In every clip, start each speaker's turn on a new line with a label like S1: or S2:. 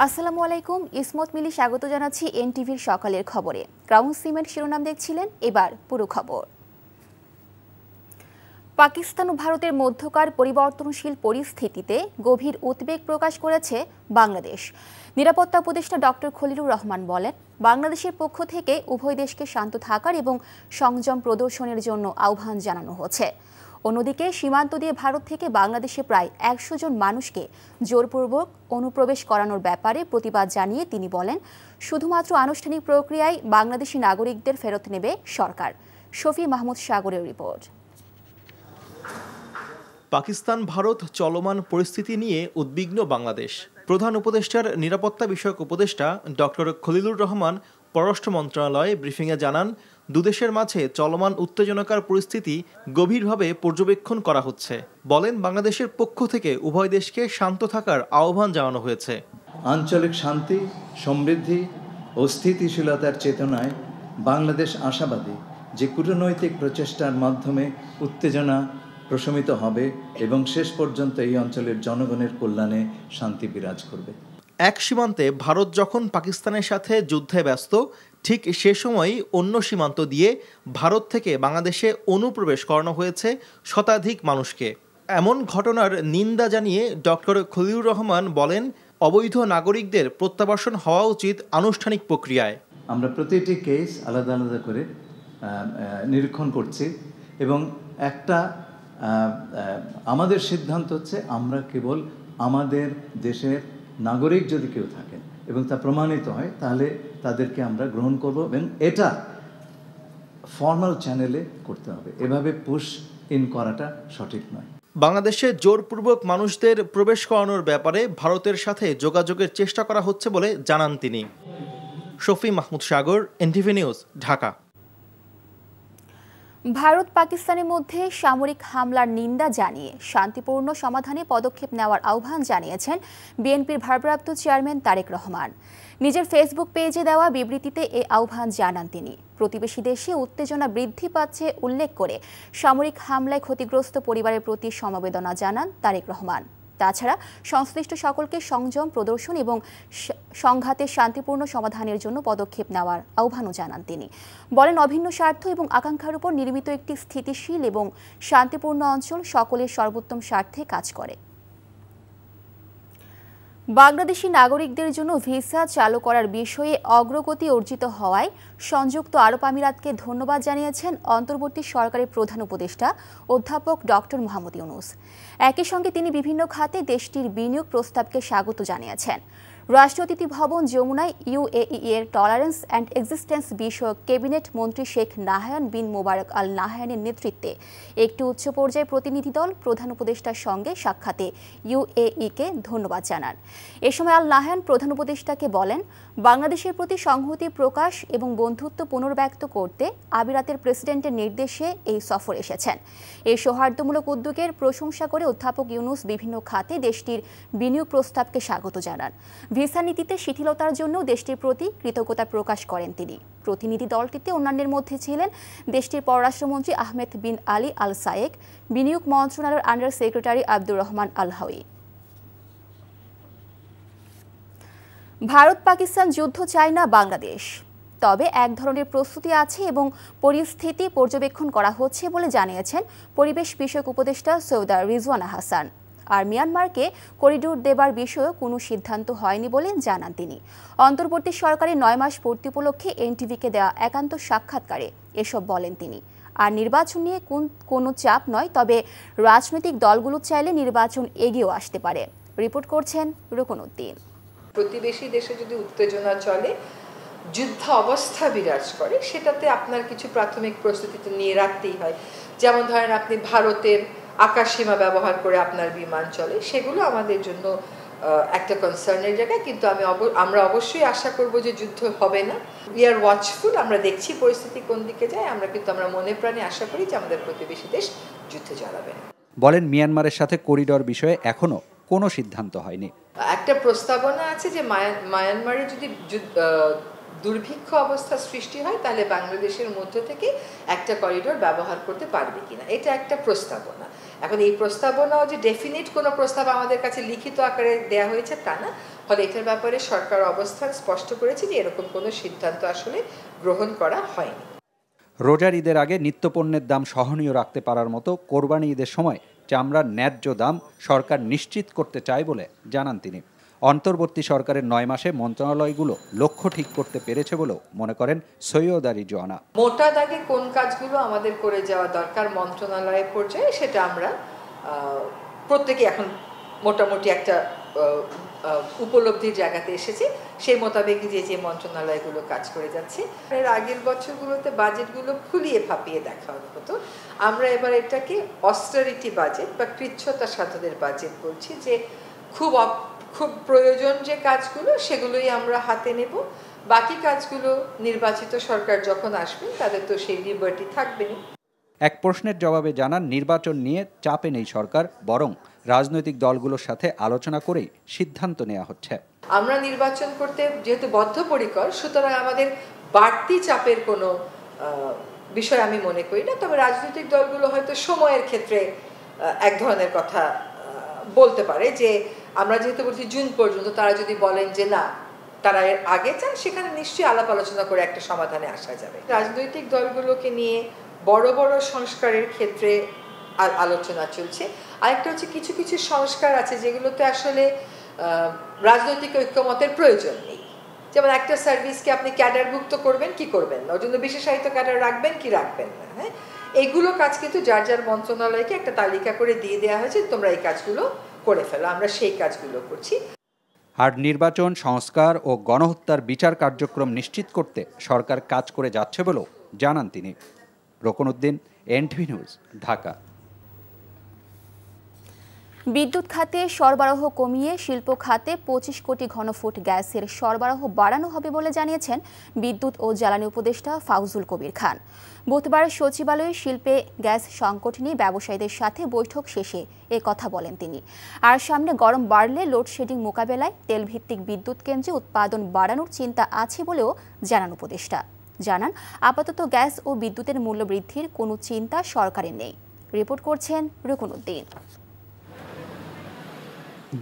S1: আসসালামু আলাইকুম, ইসমত মিলি স্বাগত জানাচ্ছি এনটিভির সকালের খবরে। ক্রাউন সিমেন্ট শিরোনাম দেখছিলেন, এবার পুরো খবর। পাকিস্তান ও ভারতের মধ্যকার পরিবর্তনশীল পরিস্থিতিতে গভীর উদ্বেগ প্রকাশ করেছে বাংলাদেশ। নিরাপত্তা উপদেষ্টা ডক্টর খলিলুর রহমান বলেন, বাংলাদেশের পক্ষ থেকে উভয় দেশকে শান্ত থাকার এবং সংযম প্রদর্শনের জন্য আহ্বান জানানো হচ্ছে। অন্যদিকে সীমান্ত দিয়ে ভারত থেকে বাংলাদেশে প্রায় ১০০ জন মানুষকে জোরপূর্বক অনুপ্রবেশ করানোর ব্যাপারে প্রতিবাদ জানিয়ে তিনি বলেন, শুধুমাত্র আনুষ্ঠানিক প্রক্রিয়ায় বাংলাদেশি নাগরিকদের ফেরত নেবে সরকার। শফি মাহমুদ সাগরের রিপোর্ট।
S2: পাকিস্তান ভারত চলমান পরিস্থিতি নিয়ে উদ্বিগ্ন বাংলাদেশ। প্রধান উপদেষ্টার নিরাপত্তা বিষয়ক উপদেষ্টা ডক্টর খলিলুর রহমান পররাষ্ট্র মন্ত্রণালয়ে ব্রিফিংয়ে জানান, দুদেশের মাঝে চলমান উত্তেজনাকর পরিস্থিতি গভীরভাবে পর্যবেক্ষণ করা হচ্ছে। বলেন, বাংলাদেশের পক্ষ থেকে উভয় দেশকে শান্ত থাকার আহ্বান জানানো হয়েছে।
S3: আঞ্চলিক শান্তি, সমৃদ্ধি ও স্থিতিশীলতার চেতনায় বাংলাদেশ আশাবাদী যে কূটনৈতিক প্রচেষ্টার মাধ্যমে উত্তেজনা প্রশমিত হবে এবং শেষ পর্যন্ত এই অঞ্চলের জনগণের কল্যাণে শান্তি বিরাজ করবে।
S2: এক সীমান্তে ভারত যখন পাকিস্তানের সাথে যুদ্ধে ব্যস্ত, ঠিক সে সময়ই অন্য সীমান্ত দিয়ে ভারত থেকে বাংলাদেশে অনুপ্রবেশ করানো হয়েছে শতাধিক মানুষকে। এমন ঘটনার নিন্দা জানিয়ে ডক্টর খলিলুর রহমান বলেন, অবৈধ নাগরিকদের প্রত্যাবাসন হওয়া উচিত আনুষ্ঠানিক প্রক্রিয়ায়।
S3: আমরা প্রতিটি কেস আলাদা আলাদা করে নিরীক্ষণ করছি এবং আমাদের সিদ্ধান্ত হচ্ছে আমরা কেবল আমাদের দেশের নাগরিক যদি কেউ থাকেন এবং তা প্রমাণিত হয় তাহলে তাদেরকে আমরা গ্রহণ করব এবং এটা ফর্মাল চ্যানেলে করতে হবে। এভাবে পুশ ইন করাটা সঠিক নয়।
S2: বাংলাদেশে জোরপূর্বক মানুষদের প্রবেশ করানোর ব্যাপারে ভারতের সাথে যোগাযোগের চেষ্টা করা হচ্ছে বলে জানান তিনি। শফি মাহমুদ সাগর, এনটিভি নিউজ, ঢাকা।
S1: ভারত পাকিস্তানের মধ্যে সামরিক হামলার নিন্দা জানিয়ে শান্তিপূর্ণ সমাধানে পদক্ষেপ নেওয়ার আহ্বান জানিয়েছেন বিএনপির ভারপ্রাপ্ত চেয়ারম্যান তারেক রহমান। নিজের ফেসবুক পেজে দেওয়া বিবৃতিতে এ আহ্বান জানান তিনি। প্রতিবেশী দেশে উত্তেজনা বৃদ্ধি পাচ্ছে উল্লেখ করে সামরিক হামলায় ক্ষতিগ্রস্ত পরিবারের প্রতি সমবেদনা জানান তারেক রহমান। তাছাড়া সংশ্লিষ্ট সকলকে সংযম প্রদর্শন এবং সংঘাতের শান্তিপূর্ণ সমাধানের জন্য পদক্ষেপ নেওয়ার আহ্বানও জানান তিনি। বলেন, অভিন্ন স্বার্থ এবং আকাঙ্ক্ষার উপর নির্মিত একটি স্থিতিশীল এবং শান্তিপূর্ণ অঞ্চল সকলের সর্বোত্তম স্বার্থে কাজ করে। বাংলাদেশি নাগরিকদের জন্য ভিসা চালু করার বিষয়ে অগ্রগতি অর্জিত হওয়ায় সংযুক্ত আরব আমিরাতকে ধন্যবাদ জানিয়েছেন অন্তর্বর্তী সরকারের প্রধান উপদেষ্টা অধ্যাপক ডক্টর মোহাম্মদ ইউনূস। একই সঙ্গে তিনি বিভিন্ন খাতে দেশটির বিনিয়োগ প্রস্তাবকে স্বাগত জানিয়েছেন। রাষ্ট্রীয় অতিথি ভবন যমুনায় ইউএই এর টলারেন্স অ্যান্ড এক্সিস্টেন্স বিষয়ক ক্যাবিনেট মন্ত্রী শেখ নাহায়ান বিন মোবারক আল নাহায়ানের নেতৃত্বে একটি উচ্চ পর্যায়ে প্রতিনিধি দল প্রধান উপদেষ্টার সঙ্গে সাক্ষাতে ইউএইকে ধন্যবাদ জানান। এ সময় আল নাহায়ান প্রধান উপদেষ্টাকে বলেন, বাংলাদেশের প্রতি সংহতি প্রকাশ এবং বন্ধুত্ব পুনর্ব্যক্ত করতে আমিরাতের প্রেসিডেন্টের নির্দেশে এই সফর এসেছেন। এই সৌহার্দ্যমূলক উদ্যোগের প্রশংসা করে অধ্যাপক ইউনূস বিভিন্ন খাতে দেশটির বিনিয়োগ প্রস্তাবকে স্বাগত জানান। ভিসা নীতিতে শিথিলতার জন্য দেশটির প্রতি কৃতজ্ঞতা প্রকাশ করেন তিনি। প্রতিনিধি দলটিতে অন্যান্যের মধ্যে ছিলেন দেশটির পররাষ্ট্রমন্ত্রী আহমেদ বিন আলী আল সায়েক, বিনিয়োগ মন্ত্রণালয়ের আন্ডার সেক্রেটারি আব্দুর রহমান আল হাওয়ি। ভারত পাকিস্তান যুদ্ধ চায় না বাংলাদেশ, তবে এক ধরনের প্রস্তুতি আছে এবং পরিস্থিতি পর্যবেক্ষণ করা হচ্ছে বলে জানিয়েছেন পরিবেশ বিষয়ক উপদেষ্টা সৈয়দ রিজওয়ানা হাসান। আর মিয়ানমারকে করিডোর দেবার বিষয়ে কোনো সিদ্ধান্ত হয়নি বলে জানান তিনি। অন্তর্বর্তী সরকারের 9 মাস পূর্তি উপলক্ষে এনটিভিকে দেওয়া একান্ত সাক্ষাৎকারে এসব বলেন তিনি। আর নির্বাচন নিয়ে কোনো চাপ নয়, তবে রাজনৈতিক দলগুলো চাইলে নির্বাচন এগিয়েও আসতে পারে। রিপোর্ট করছেন রুকনউদ্দিন।
S4: প্রতিবেশী দেশে যদি উত্তেজনা চলে, যুদ্ধ অবস্থা বিরাজ করে, সেটাতে আপনার কিছু প্রাথমিক প্রস্তুতি তো নিয়ে রাখতেই হয়। যেমন ধরেন আপনি ভারতের আকাশসীমা ব্যবহার করে আপনার বিমান চলে, সেগুলো আমাদের জন্য একটা কনসার্নের জায়গা। কিন্তু আমরা অবশ্যই আশা করব যে যুদ্ধ হবে না। উই আর ওয়াচফুল, আমরা দেখছি পরিস্থিতি কোন দিকে যায়। আমরা মনে প্রাণে আশা করি যে আমাদের প্রতিবেশী দেশ যুদ্ধে জড়াবে না।
S5: বলেন, মিয়ানমারের সাথে করিডোর বিষয়ে এখনো কোনো সিদ্ধান্ত হয়নি।
S4: একটা প্রস্তাবনা আছে যে মায়ানমারে যদি দুর্ভিক্ষ অবস্থা সৃষ্টি হয় তাহলে বাংলাদেশের মধ্য থেকে একটা করিডোর ব্যবহার করতে পারবে কিনা, এটা একটা প্রস্তাবনা। এখন এই প্রস্তাবনাও যে ডেফিনিট কোনো প্রস্তাব আমাদের কাছে লিখিত আকারে দেয়া হয়েছে তা না, ফলে এটার ব্যাপারে সরকার অবস্থান স্পষ্ট করেছে যে এরকম কোনো সিদ্ধান্ত আসলে গ্রহণ করা হয়নি।
S5: রোজার ঈদের আগে নিত্যপণ্যের দাম সহনীয় রাখতে পারার মতো কোরবানি ঈদের সময় চামড়ার ন্যায্য দাম সরকার নিশ্চিত করতে চায় বলে জানান তিনি। অন্তর্বর্তী সরকারের 9 মাসে মন্ত্রণালয়গুলো লক্ষ্য ঠিক করতে পেরেছে বলেও মনে করেন সৈয়দ আলী জোয়ানা।
S4: মোটা দাগে কোন কাজগুলো আমাদের করে যাওয়া দরকার মন্ত্রণালয়ের পর্যায়ে সেটা আমরা প্রত্যেকে এখন মোটামুটি একটা উপলব্ধির জায়গাতে এসেছে, সেই মোতাবেক যে মন্ত্রণালয়গুলো কাজ করে যাচ্ছে। এর আগের বছরগুলোতে বাজেটগুলো ফুলিয়ে ফাঁপিয়ে দেখা হতো, আমরা এবার এটাকে অস্টারিটি বাজেট বা কৃচ্ছতা সাধনের বাজেট বলছি, যে খুব প্রয়োজন যে কাজগুলো সেগুলোই আমরা হাতে নেব, বাকি কাজগুলো নির্বাচিত সরকার যখন আসবে তাদের তো সেই লিবার্টি থাকবেই।
S5: এক প্রশ্নের জবাবে জানান, নির্বাচন নিয়ে চাপে নেই সরকার, বরং রাজনৈতিক দলগুলোর সাথে আলোচনা করেই সিদ্ধান্ত নেওয়া হচ্ছে।
S4: আমরা নির্বাচন করতে যেহেতু বদ্ধপরিকর, সুতরাং আমাদের বাড়তি চাপের কোনো বিষয় আমি মনে করি না। তবে রাজনৈতিক দলগুলো হয়তো সময়ের ক্ষেত্রে এক ধরনের কথা বলতে পারে, যে আমরা যেহেতু বলছি জুন পর্যন্ত, তারা যদি বলেন যে না তারা এর আগে চান, সেখানে নিশ্চয়ই আলাপ আলোচনা করে একটা সমাধানে আসা যাবে। রাজনৈতিক দলগুলোকে নিয়ে বড় বড় সংস্কারের ক্ষেত্রে আলোচনা চলছে। আরেকটা হচ্ছে কিছু কিছু সংস্কার আছে যেগুলোতে আসলে রাজনৈতিক ঐক্যমতের প্রয়োজন নেই। যেমন একটা সার্ভিসকে আপনি ক্যাডারভুক্ত করবেন কি করবেন না, ওর জন্য বিশেষায়িত ক্যাডার রাখবেন কি রাখবেন না, হ্যাঁ, এইগুলো কাজ কিন্তু যার যার মন্ত্রণালয়কে একটা তালিকা করে দিয়ে দেওয়া হয়েছে, তোমরা এই কাজগুলো করে ফেলো, আমরা সেই কাজগুলো করছি।
S5: আর নির্বাচন, সংস্কার ও গণহত্যার বিচার কার্যক্রম নিশ্চিত করতে সরকার কাজ করে যাচ্ছে বলেও জানান তিনি। রকনউদ্দিন, এনটিভি নিউজ, ঢাকা।
S1: বিদ্যুৎ খাতে সরবরাহ কমিয়ে শিল্প খাতে 25 কোটি ঘনফুট গ্যাসের সরবরাহ বাড়ানো হবে বলে জানিয়েছেন বিদ্যুৎ ও জ্বালানি উপদেষ্টা ফাউজুল কবির খান। বুধবার সচিবালয়ে শিল্পে গ্যাস সংকট নিয়ে ব্যবসায়ীদের সাথে বৈঠক শেষে এ কথা বলেন তিনি। আর সামনে গরম বাড়লে লোডশেডিং মোকাবেলায় তেলভিত্তিক বিদ্যুৎ কেন্দ্রে উৎপাদন বাড়ানোর চিন্তা আছে বলেও জানান উপদেষ্টা। জানান, আপাতত গ্যাস ও বিদ্যুতের মূল্য বৃদ্ধির কোনো চিন্তা সরকারের নেই। রিপোর্ট করছেন রকনউদ্দিন।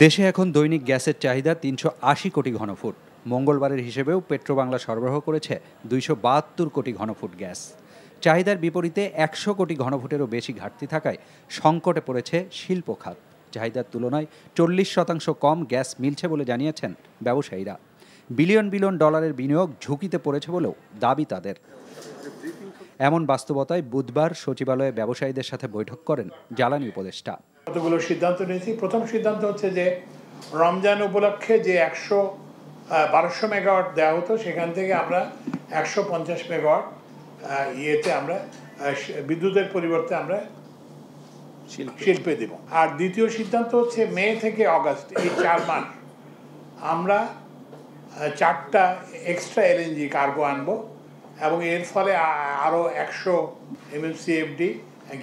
S5: দেশে এখন দৈনিক গ্যাসের চাহিদা 380 কোটি ঘনফুট। মঙ্গলবারের হিসেবেও পেট্রোবাংলা সরবরাহ করেছে 272 কোটি ঘনফুট গ্যাস। চাহিদার বিপরীতে 100 কোটি ঘনফুটেরও বেশি ঘাটতি থাকায় সংকটে পড়েছে শিল্প খাত। চাহিদার তুলনায় 40% কম গ্যাস মিলছে বলে জানিয়েছেন ব্যবসায়ীরা। বিলিয়ন বিলিয়ন ডলারের বিনিয়োগ ঝুঁকিতে পড়েছে বলেও দাবি তাদের। এমন বাস্তবতায় বুধবার সচিবালয়ে ব্যবসায়ীদের সাথে বৈঠক করেন জ্বালানি উপদেষ্টা।
S6: কতগুলো সিদ্ধান্ত নিয়েছি। প্রথম সিদ্ধান্ত হচ্ছে যে রমজান উপলক্ষে যে 1200 মেগাওয়াট দেওয়া হতো, সেখান থেকে আমরা 150 মেগাওয়াট ইয়েতে আমরা বিদ্যুতের পরিবর্তে আমরা শিল্পে দেব। আর দ্বিতীয় সিদ্ধান্ত হচ্ছে মে থেকে অগাস্ট, এই 4 মাস আমরা 4টা এক্সট্রা এলএনজি কার্গো আনবো, এবং এর ফলে আরও 100 MMCFD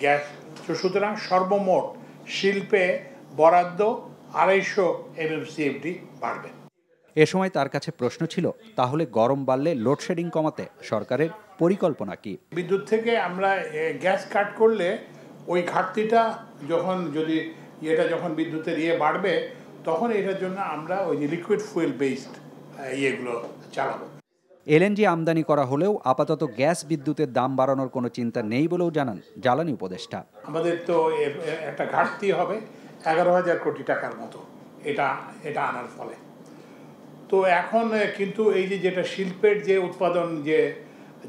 S6: গ্যাস। সুতরাং সর্বমোট শিল্পে বরাদ্দ 250 MMCFD বাড়বে।
S5: এ সময় তার কাছে প্রশ্ন ছিল, তাহলে গরম বাড়লে লোডশেডিং কমাতে সরকারের পরিকল্পনা কি?
S6: বিদ্যুৎ থেকে আমরা গ্যাস কাট করলে ওই ঘাটতিটা যখন বিদ্যুতের বাড়বে, তখন এটার জন্য আমরা ওই লিকুইড ফুয়েল বেসড ইয়েগুলো চালাবো।
S5: এলএনজি আমদানি করা হলেও আপাতত গ্যাস বিদ্যুতের দাম বাড়ানোর কোনো চিন্তা নেই বলেও জানান জ্বালানি উপদেষ্টা।
S6: আমাদের তো একটা ঘাটতি হবে 11,000 কোটি টাকার মতো এটা আনার ফলে। তো এখন কিন্তু এই যেটা শিল্পের যে উৎপাদন যে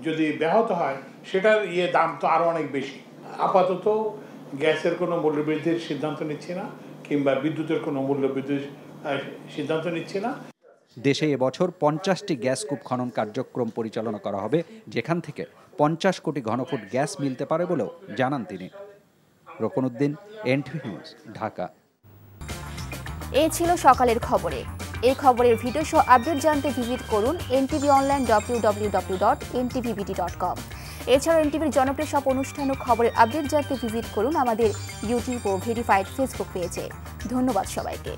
S6: যদি ব্যাহত হয়, সেটার দাম তো আরও অনেক বেশি। আপাতত গ্যাসের কোনো মূল্যবৃদ্ধির সিদ্ধান্ত নিচ্ছি না, কিংবা বিদ্যুতের কোনো মূল্যবৃদ্ধির সিদ্ধান্ত নিচ্ছি না।
S5: দেশে এবছর 50টি গ্যাস কূপ খনন কার্যক্রম পরিচালনা করা হবে, যেখান থেকে 50 কোটি ঘনফুট গ্যাস মিলতে পারে বলেও জানান তিনি। রকনউদ্দিন, এনটিভি নিউজ, ঢাকা।
S1: এ ছিল সকালের খবরে। এই খবরের ভিডিও সহ আপডেট জানতে ভিজিট করুন ntvonline www.ntvbt.com। এছাড়াও এনটিভির জনপ্রিয় সব অনুষ্ঠান ও খবরের আপডেট জানতে ভিজিট করুন আমাদের ইউটিউব ও ভেরিফাইড ফেসবুক পেজে। ধন্যবাদ সবাইকে।